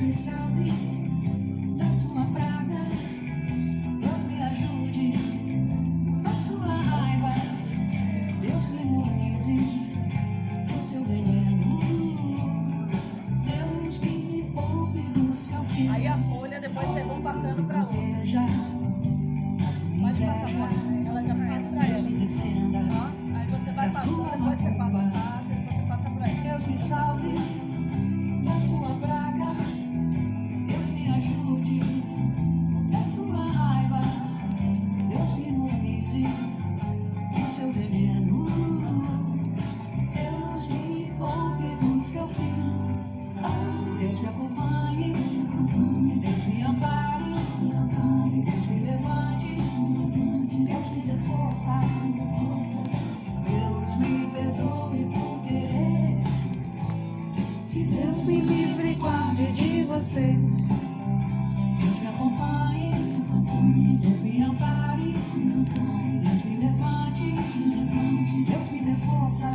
me salve da sua praga. Deus me ajude da sua raiva. Deus me imunize do seu veneno. Deus me poupe do seu fim. Aí a folha, depois vocês vão passando para outra. Pode passar para ela, já passa para ela. Ó, aí você vai passando, depois você passa para casa, depois você passa para ela. Deus me salve da sua praga. Deus me ajude da sua raiva. Deus me imunize do seu veneno. Deus me poupe do seu fim. Deus me acompanhe. Deus me ampare. Deus me levante. Deus me dê força. Deus me perdoe por querer. Que Deus me livre e guarde de você. Deus me acompanhe. Deus me ampare. Deus me levante. Deus me dê força.